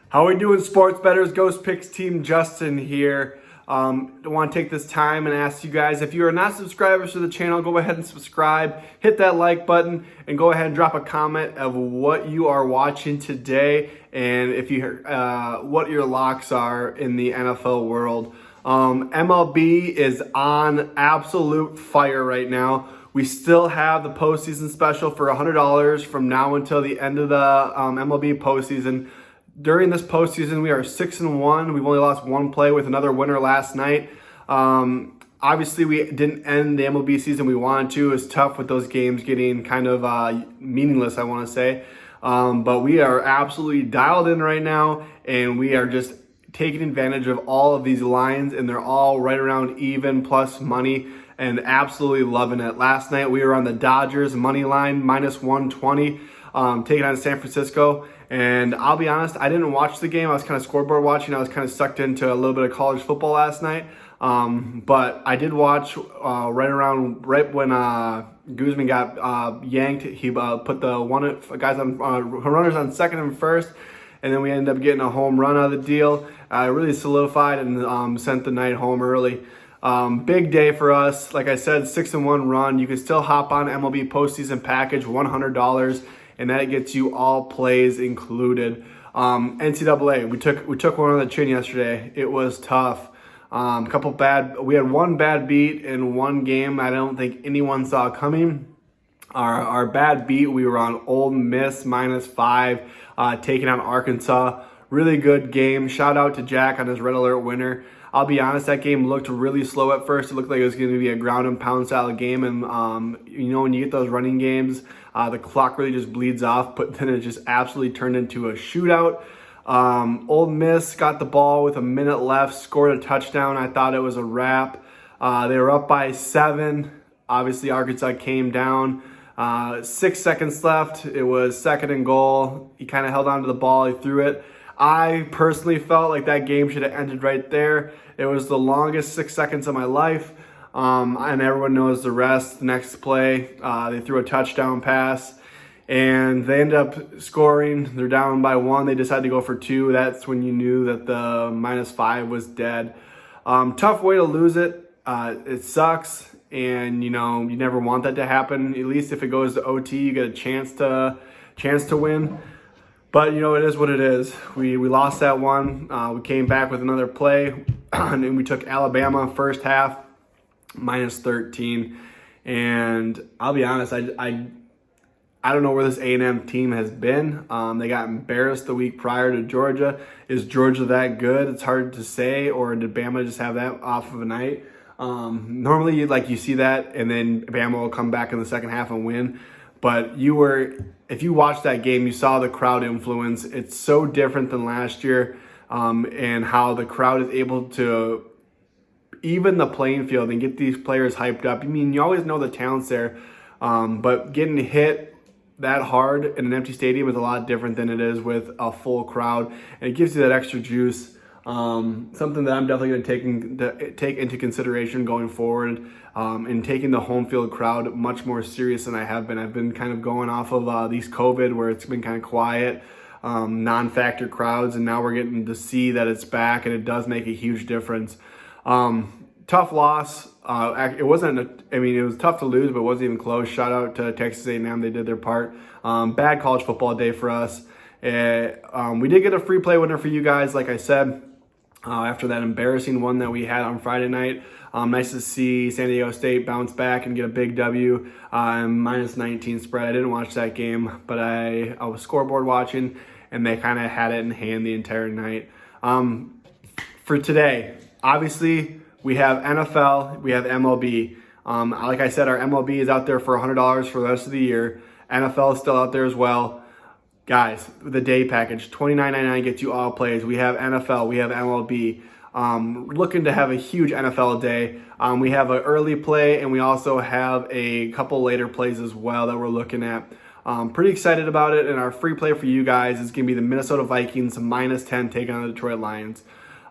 How we doing, sports bettors? Ghost Picks Team Justin here. I want to take this time and ask you guys, if you are not subscribers to the channel, go ahead and subscribe, hit that like button, and go ahead and drop a comment of what you are watching today and if you what your locks are in the NFL world. MLB is on absolute fire right now. We still have the postseason special for $100 from now until the end of the MLB postseason. During this postseason, we are 6-1. We've only lost one play with another winner last night. Obviously, we didn't end the MLB season we wanted to. It was tough with those games getting kind of meaningless, I want to say. But we are absolutely dialed in right now, and we are just taking advantage of all of these lines, and they're all right around even plus money, and absolutely loving it. Last night, we were on the Dodgers money line, minus 120, taking on San Francisco. And I'll be honest, I didn't watch the game. I was kind of scoreboard watching. I was kind of sucked into a little bit of college football last night. But I did watch right when Guzman got yanked. He put the guys on runners on second and first, and then we ended up getting a home run out of the deal. Really solidified and sent the night home early. Big day for us. Like I said, 6-1 run. You can still hop on MLB postseason package, $100. And that gets you all plays included. NCAA, we took one on the chin yesterday. It was tough. We had one bad beat in one game I don't think anyone saw coming. Our bad beat, we were on Ole Miss -5, taking on Arkansas. Really good game. Shout out to Jack on his Red Alert winner. I'll be honest, that game looked really slow at first. It looked like it was going to be a ground and pound style game. And, when you get those running games, the clock really just bleeds off. But then it just absolutely turned into a shootout. Ole Miss got the ball with a minute left, scored a touchdown. I thought it was a wrap. They were up by 7. Obviously, Arkansas came down. 6 seconds left. It was second and goal. He kind of held on to the ball. He threw it. I personally felt like that game should have ended right there. It was the longest 6 seconds of my life, and everyone knows the rest. The next play, they threw a touchdown pass, and they ended up scoring. They're down by 1. They decided to go for 2. That's when you knew that the -5 was dead. Tough way to lose it. It sucks, and you never want that to happen. At least if it goes to OT, you get a chance to win. But, it is what it is. We lost that one. We came back with another play, and then we took Alabama first half, -13. And I'll be honest, I don't know where this A&M team has been. They got embarrassed the week prior to Georgia. Is Georgia that good? It's hard to say. Or did Bama just have that off of a night? Normally, you see that, and then Bama will come back in the second half and win. But if you watched that game, you saw the crowd influence. It's so different than last year, and how the crowd is able to even the playing field and get these players hyped up. I mean, you always know the talent's there, but getting hit that hard in an empty stadium is a lot different than it is with a full crowd, and it gives you that extra juice. Something that I'm definitely going to take into consideration going forward, and taking the home field crowd much more serious than I have been. I've been kind of going off of these COVID where it's been kind of quiet, non-factor crowds, and now we're getting to see that it's back, and it does make a huge difference. Tough loss. It was tough to lose, but it wasn't even close. Shout out to Texas A&M. They did their part. Bad college football day for us. We did get a free play winner for you guys, like I said. After that embarrassing one that we had on Friday night. Nice to see San Diego State bounce back and get a big W, -19 spread. I didn't watch that game, but I was scoreboard watching, and they kind of had it in hand the entire night. For today, obviously, we have NFL, we have MLB. Like I said, our MLB is out there for $100 for the rest of the year. NFL is still out there as well. Guys, the day package, $29.99 gets you all plays. We have NFL, we have MLB. Looking to have a huge NFL day. We have an early play, and we also have a couple later plays as well that we're looking at. Pretty excited about it, and our free play for you guys is going to be the Minnesota Vikings -10 taking on the Detroit Lions.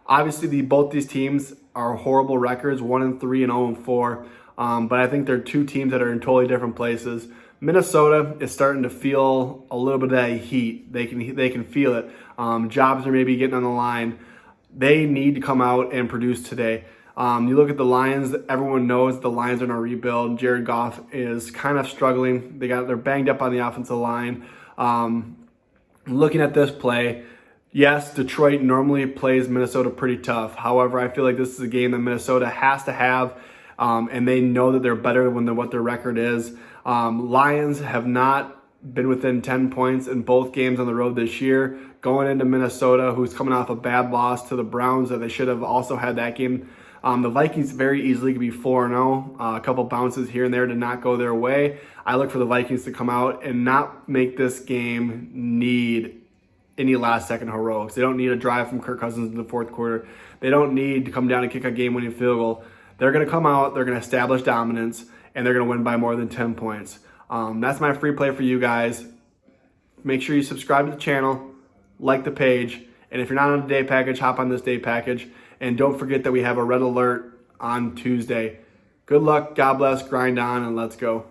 Obviously, both these teams are horrible records, 1-3 and 0-4, but I think they're two teams that are in totally different places. Minnesota is starting to feel a little bit of that heat. They can feel it. jobs are maybe getting on the line. They need to come out and produce today. You look at the Lions, everyone knows the Lions are in a rebuild. Jared Goff is kind of struggling. They're banged up on the offensive line. Looking at this play, yes, Detroit normally plays Minnesota pretty tough. However, I feel like this is a game that Minnesota has to have, and they know that they're better than what their record is. Lions have not been within 10 points in both games on the road this year. Going into Minnesota, who's coming off a bad loss to the Browns that they should have also had that game. The Vikings very easily could be 4-0. A couple bounces here and there did not go their way. I look for the Vikings to come out and not make this game need any last-second heroics. They don't need a drive from Kirk Cousins in the fourth quarter. They don't need to come down and kick a game-winning field goal. They're going to come out, they're going to establish dominance, and they're going to win by more than 10 points. That's my free play for you guys. Make sure you subscribe to the channel, like the page, and if you're not on the day package, hop on this day package. And don't forget that we have a red alert on Tuesday. Good luck, God bless, grind on, and let's go.